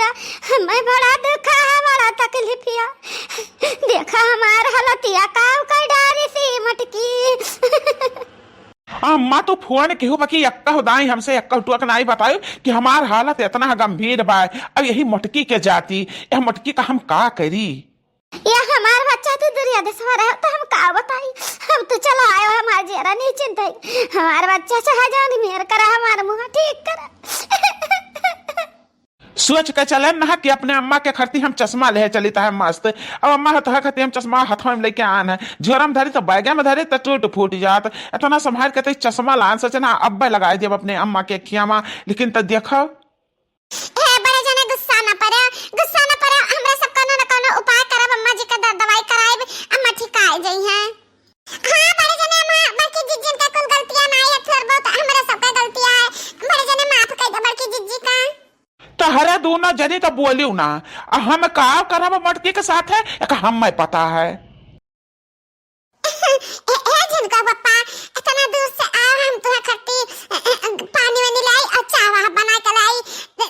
बच्चा, हमें बड़ा दुखा है, बड़ा तकलीफिया। देखा हमार हालतिया काव कर डारी सी मटकी। अम्मा तो फोन केहू बाकी अक्का दाई हमसे अक्का टुक नहीं बतायो कि हमार हालत इतना गंभीर बा। अब यही मटकी के जाती, यह मटकी का हम का करी? या हमार बच्चा तो दुनिया दसवार है, तो हम का बताई। हम तो चला आयो हमार जेरा नहीं चिंताई। हमार बच्चा चाहे जानी मेर करा, हमार मुंह ठीक करा। सोच के चले ना कि अपने अम्मा के खरती हम चश्मा ले चली है मस्त। अब अम्मा हथ खती हम चश्मा हथवा में लेके आन है, झोरा में धरी तो बैगे में धरी तो टूट फूट जात। इतना संभाल के चश्मा लान सोचे ना अब्बे लगाए दिए अपने अम्मा के खियामा। लेकिन तो देखो बड़े जने गुस्सा न पड़े, गुस्सा न पड़े। हमरा सब कोनो न कोनो उपाय करब, अम्मा जी का दवाई कराइब, अम्मा ठीक आ जाई है। हां बड़े जने अम्मा, बाकी जिज्जी का कुल गलतियां नहीं है, थोड़ बहुत हमरा सब का गलतियां है। बड़े जने माफ कर दो बड़की जिज्जी का। तो हरे दोनों जनी तो बोलियो ना, हम का करब मटकी के साथ है एक हमें पता है। जिनका पप्पा इतना दूर से आया, हम तुम्हें खट्टी पानी में लाई और चावल बना के लाई।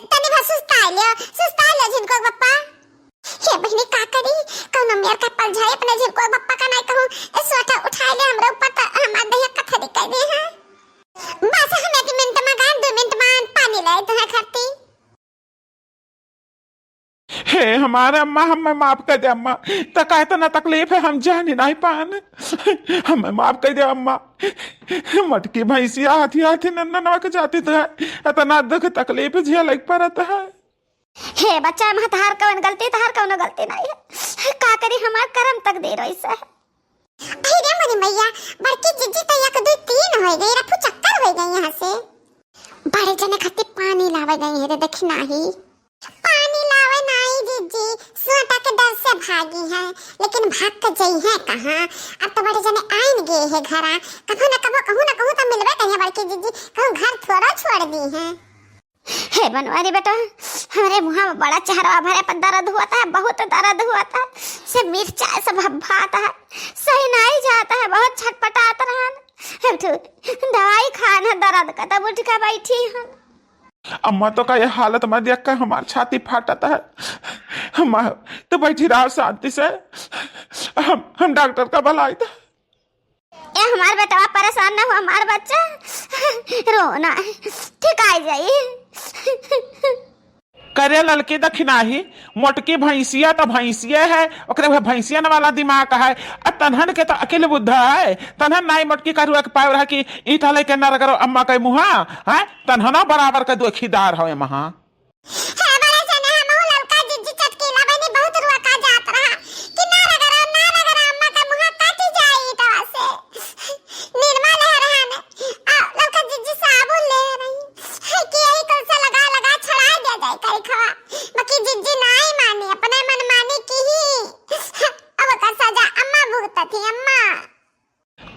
तनी बस सुस्ता लियो जिनको पप्पा। ये बहनी का करी, कोनो मेर का पल जाए अपने जिनको पप्पा का नहीं कहूं, इस वाटा उठा ले हमरा ऊपर तो हमार देह कथरी कर दे है। बस हम 1 मिनट में 2 मिनट में पानी लाई तुम्हें खट्टी। हे हमारे अम्मा, हमें माफ कर दे अम्मा। तो का इतना तकलीफ है हम जान ही नहीं पान, हमें माफ कर दे अम्मा। मटकी भैंसिया हाथी हाथी नन्ना के जाती तो है, इतना दुख तकलीफ झेल पड़ता है। हे बच्चा, मत हार कौन गलती, तहार कौन गलती नहीं है। का करी हमार कर्म तक दे रही से। अरे मोरी मैया, बड़की जिज्जी तो 1 2 3 हो गई, रफू चक्कर हो गई यहां से। बड़े जने खाते पानी लावे गई है रे, देखी नाही पानी लावे नहीं जिज्जी, सुअटा के डर से भागी है। लेकिन भाग के जई है कहां? अब तो बड़े जने आइन गए है घरा, कहूं ना कहूं तो मिलबे कहिए बड़की जिज्जी, कहूं घर थोड़ा छोड़ दी है। हे बनवारी बेटा, हमारे मुंह में बड़ा चेहरा भरे पर दर्द हुआ था, बहुत दर्द हुआ था। से मिर्चा से भभाता है, सही नहीं जाता है, बहुत छटपटाता रहन। तो दवाई खाना दर्द का, तब उठ के बैठी हूं। अम्मा तो का ये हालत में देख कर हमारी छाती फाटता है। अम्मा तो बैठी रहो शांति से, हम डॉक्टर का बुलाए था। ये हमारे बेटा परेशान ना हो, हमारा बच्चा रोना ठीक आ जाइए। करे लड़के दखिनाही, मोटकी भैंसिया तो भैंसिया है, ओकरे भैंसियन वाला दिमाग है। अब तनहन के तो अकेले बुद्ध है, तनहन नाई मोटकी करुआ के पाव रहा कि ईटा लेके न रगरो अम्मा के मुहा है, तनहना बराबर के दुखीदार हो महा।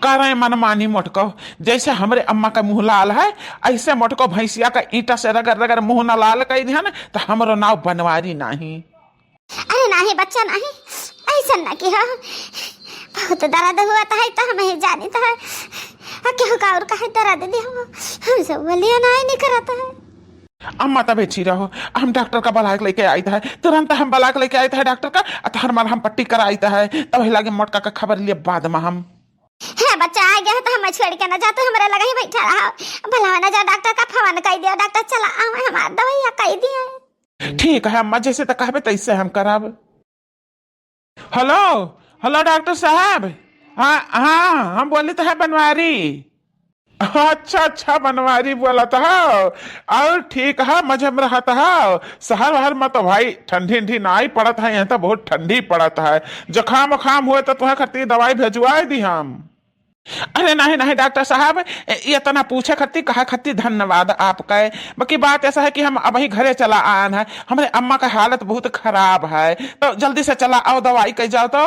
करे मनमानी मोटको, जैसे हमरे अम्मा का मुंह लाल है, ऐसे मोटको भैंसिया का ईटा से रगड़ रगड़ मुंह न लाल कर दिया ना, तो हमरो नाव बनवारी नहीं। अरे नहीं बच्चा नहीं, ऐसा ना कि हाँ बहुत दर्द हुआ था, तो हमें जानी था केहू का और कहे दर्द दिया, हम सब बोलिए नहीं कराता है। अम्मा तब अच्छी रहो, हम डॉक्टर का बलाक लेके आई था, तुरंत हम बलाक लेके आए थे डॉक्टर का, हर मार हम पट्टी कराई था, तब लगे मोटका का खबर लिए बाद में हम। है बच्चा आ गया तो हम छोड़ के ना जा, तो हमारे लगे ही बैठा रहा, भला ना जा डॉक्टर का फोन कर दिया, डॉक्टर चला आवे हमार दवाई कह दिया। ठीक है अम्मा, जैसे तो कहबे तैसे हम कराब। हेलो हेलो डॉक्टर साहब, हाँ हम बोले तो है बनवारी। अच्छा बनवारी बोला था, और ठीक है मजे में रहता है। शहर वहर में तो भाई ठंडी ना ही पड़ता है, यहाँ तो बहुत ठंडी पड़ता है। जुकाम वखाम हुए तो तुम्हें खत्ती दवाई भेजवा दी हम। अरे नहीं डॉक्टर साहब, ये तो ना पूछे खत्ती कहा खत्ती धन्यवाद आपका। बाकी बात ऐसा है कि हम अभी घरे चला आन है, हमारे अम्मा का हालत बहुत खराब है, तो जल्दी से चला आओ दवाई कह जाओ तो।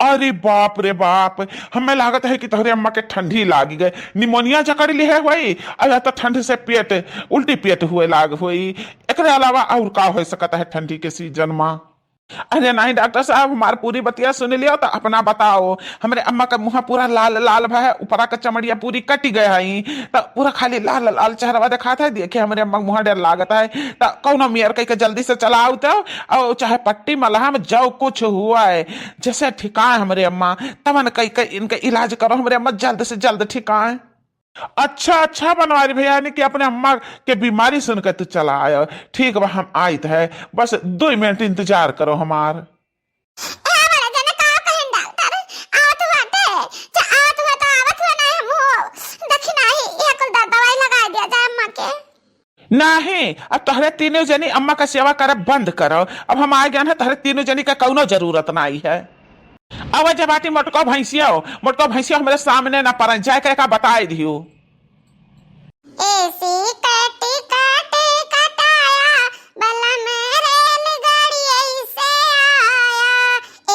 अरे बाप रे बाप, हमें लागत है कि तोहरे अम्मा के ठंडी लागी गए, निमोनिया जकड़ ली है वही, अरे तो ठंड से पेट उल्टी पेट हुए लाग हुई। एक अलावा और का हो सकता है ठंडी के सीजन में? अरे नहीं डॉक्टर साहब, हमारी पूरी बतिया सुन लियो तो अपना बताओ। हमारे अम्मा का मुंह पूरा लाल लाल है, ऊपरा का चमड़िया पूरी कटी गया है, तो पूरा खाली लाल लाल चेहरा दिखाता है। देखे हमारे अम्मा मुंह डर लागता है, तो कौन मेयर कह के जल्दी से चला आओ और चाहे पट्टी मलहम जो कुछ हुआ है जैसे ठिकाए हमारे अम्मा, तब न कह इनका इलाज करो, हमारे अम्मा जल्द से जल्द ठिकाए। अच्छा अच्छा बनवारी भैया, यानी कि अपने अम्मा के बीमारी सुनकर तू चला आया। ठीक बा, हम आयत है, बस 2 मिनट इंतजार करो हमार। ए हमारा जने का कहन डॉक्टर आवत बाटे, च आवत हो तो आवत हो नहीं हम दक्षिणा ही एक दवाई लगा दिया जाए अम्मा के। नहीं, अब तोहरे तीनों जनी अम्मा का सेवा करब बंद करो। अब हम आ गए हैं, तोहरे तीनों जनी का कौनो जरूरत नहीं है। अब जब बाटी मोटको भैंसिया हमारे सामने ना पड़ जाए का बताए दियो। ऐसी कटी कटी कटाया बला में रेलगाड़ी ऐसे आया,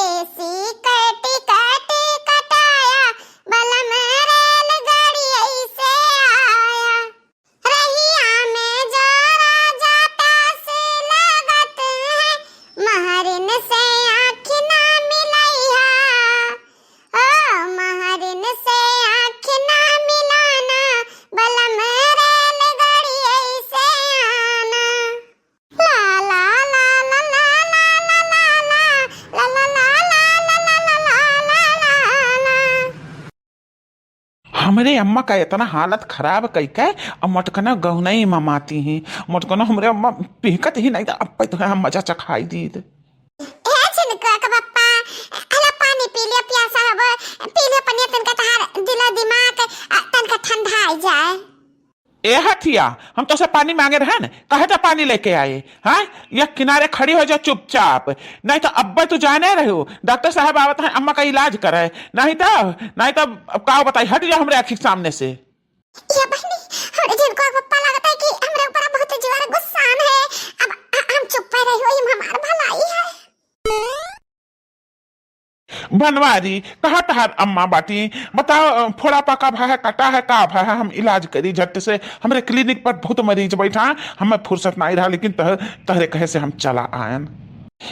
ऐसी कटी कटी कटाया बला में रेलगाड़ी ऐसे आया, रहिया में जो राजा प्यास लगत है, महरिन से आँख ना मिलैया, ओ महरिन से आँख ना मिलाना, बला में रेलगाड़ी ऐसे आना। ला ला ला ला ला ला ला ला ला ला ला ला ला ला ला ला। हमारे अम्मा का इतना हालत खराब कई के, अब मोटकना गहना ही ममाती हैं। मोटकना हमारे अम्मा पीकत ही नहीं था, अब पे तो हम मजा चखाई दी। ए छिनका का पप्पा, अला पानी पी लिया, प्यासा हब पी लिया, पनिया तनका तहार दिल दिमाग तनका ठंडा आ जाए। ए हथिया, हम तो से पानी मांगे रहे न, कहे तो पानी लेके आए। हाँ, या किनारे खड़ी हो जाओ चुपचाप, नहीं तो अब्बा तू जाने रहे हो डॉक्टर साहब आवत है अम्मा का इलाज करे, नहीं तो अब का बताई, हट जाओ हमरे आँखी के सामने से। ये बहनी हमरे जिनको पप्पा लगता है कि हमरे ऊपर बहुत जोर गुस्सा है, अब हम चुप रही हो, ये हमार भलाई है। बनवारी कहा तहार अम्मा बाटी, बताओ फोड़ा पका भा है, कटा है, का भा है, हम इलाज करी झट से। हमारे क्लिनिक पर बहुत मरीज बैठा, हमें फुर्सत नहीं रहा, लेकिन तहरे कहे से हम चला आयन।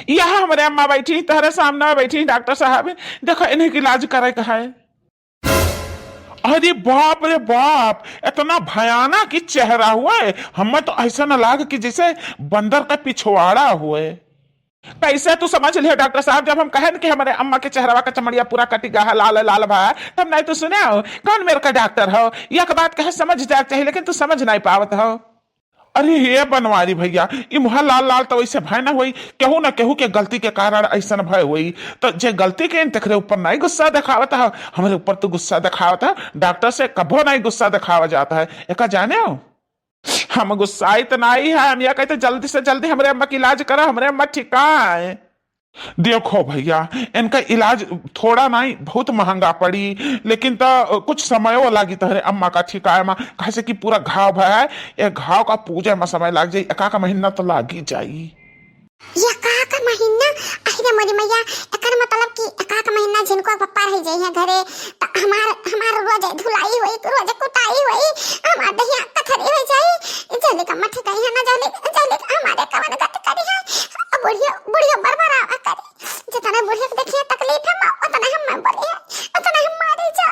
यहाँ हमारे अम्मा बैठी, तहरे सामने बैठी, डॉक्टर साहब देखो इन्हें इलाज करे कहा है। अरे बाप रे बाप, इतना भयानक चेहरा हुआ है, हमें तो ऐसा न लाग कि जैसे बंदर का पिछवाड़ा हुए। कैसे तू समझ लियो डॉक्टर साहब, जब हम कहे कि हमारे अम्मा के चेहरा का चमड़िया पूरा कटी गया है, लाल लाल भा, तब नहीं तो सुने हो कौन मेरे का डॉक्टर हो, यह बात कहे समझ जाए चाहिए, लेकिन तू समझ नहीं पावत हो। अरे ये बनवारी भैया, ये मुहा लाल लाल तो वैसे भय ना हुई, केहू ना केहू के गलती के कारण ऐसा भय हुई, तो जे गलती के तेरे ऊपर नहीं गुस्सा दिखावता है, हमारे ऊपर तो गुस्सा दिखावता है। डॉक्टर से कभो नहीं गुस्सा दिखावा जाता है, एक जाने हो हम गुस्साई तो नहीं है, हम यह कहते जल्दी से जल्दी हमारे अम्मा की इलाज करो, हमारे अम्मा ठीक है। देखो भैया, इनका इलाज थोड़ा नहीं बहुत महंगा पड़ी, लेकिन तो कुछ समय वो लगी तहरे अम्मा का ठिकाए में, कैसे कि पूरा घाव है, एक घाव का पूजा में समय लग जाए, एका महीना तो लग ही जाई। ये का महीना अहिरे मोरी मैया, एकर मतलब कि का महीना जिनको पप्पा रह जाई है घरे, त हमार रोज धुलाई होई, रोज कुटाई होई, हमार दहिया कथरी हो जाई, जल्दी का मठ कहीं है ना, जल्दी हमारे कवन गत करी है, बुढ़िया बरबरा करे, जितना बुढ़िया को देखिए तकलीफ है, उतना हम बोले है, उतना हम मारे जा।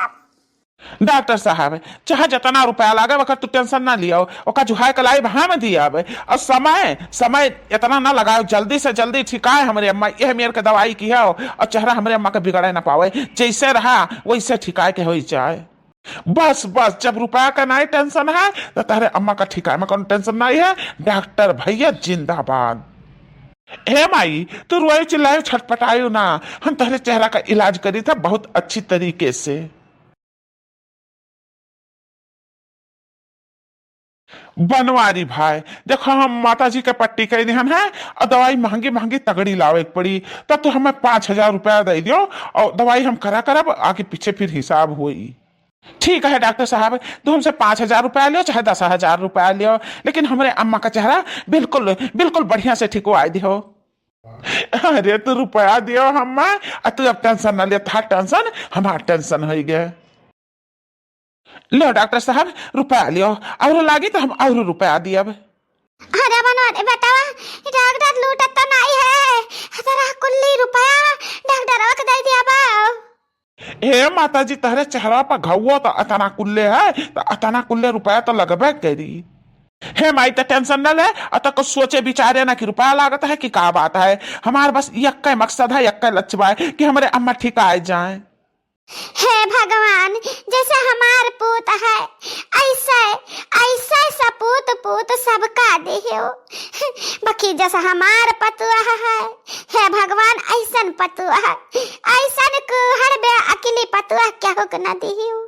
डॉक्टर साहब चाहे जितना रुपया लागे वक्त तू टेंशन ना लियो, ओका जुहाय कलाई भा में दिया, और समय इतना ना लगाओ, जल्दी से जल्दी ठिकाए हमारे अम्मा, यह मेरे के दवाई की है, और चेहरा हमारे अम्मा के बिगड़े ना पावे, जैसे रहा वैसे ठिकाए के हो जाए। बस बस, जब रुपया का नहीं टेंशन है तो तेरे अम्मा का ठिकाए में कौन टेंशन नहीं है। डॉक्टर भैया जिंदाबाद। हे माई तू रोए चिल्लाए छटपटायो ना, हम तेरे चेहरा का इलाज करी था बहुत अच्छी तरीके से। बनवारी भाई देखो, हम माता जी के पट्टी कह दिहन है, और दवाई महंगी महंगी तगड़ी लावे पड़ी, तब तो हमें 5,000 रुपया दे दियो, और दवाई हम करा करब, आगे पीछे फिर हिसाब हुई। ठीक है डॉक्टर साहब, तो हमसे 5,000 रुपया लियो चाहे 10,000 रुपया लियो, लेकिन हमारे अम्मा का चेहरा बिल्कुल बिल्कुल बढ़िया से ठीक हो दियो। अरे तू रुपया दियो हम्मा, तू अब टेंशन न ले, था टेंशन हमारा टेंशन हो गया। लो डॉक्टर साहब रुपया लियो, और लागी तो हम और रुपया दिया। अरे बनवा दे बेटा, डॉक्टर लूटत तो नहीं है, जरा कुल्ली रुपया डॉक्टर वक्त दे दिया बा। हे माता जी तहरे चेहरा पर घाव तो अतना कुल्ले है तो अतना कुल्ले रुपया तो लगबे करी। हे माई तो टेंशन न ले, अतः कुछ सोचे विचारे ना कि रुपया लागत है कि का बात है। हमारे बस यक्का मकसद है, यक्का लक्ष्य है कि हमारे अम्मा ठीक आ जाए। हे भगवान, जैसे हमार पूत है ऐसे ऐसे सपूत पूत सबका दियो। बाकी जैसा हमार पतुआ है, हे भगवान ऐसन पतुआ है, ऐसन कुहड़ बे अकेली पतुआ क्या हो न दियो।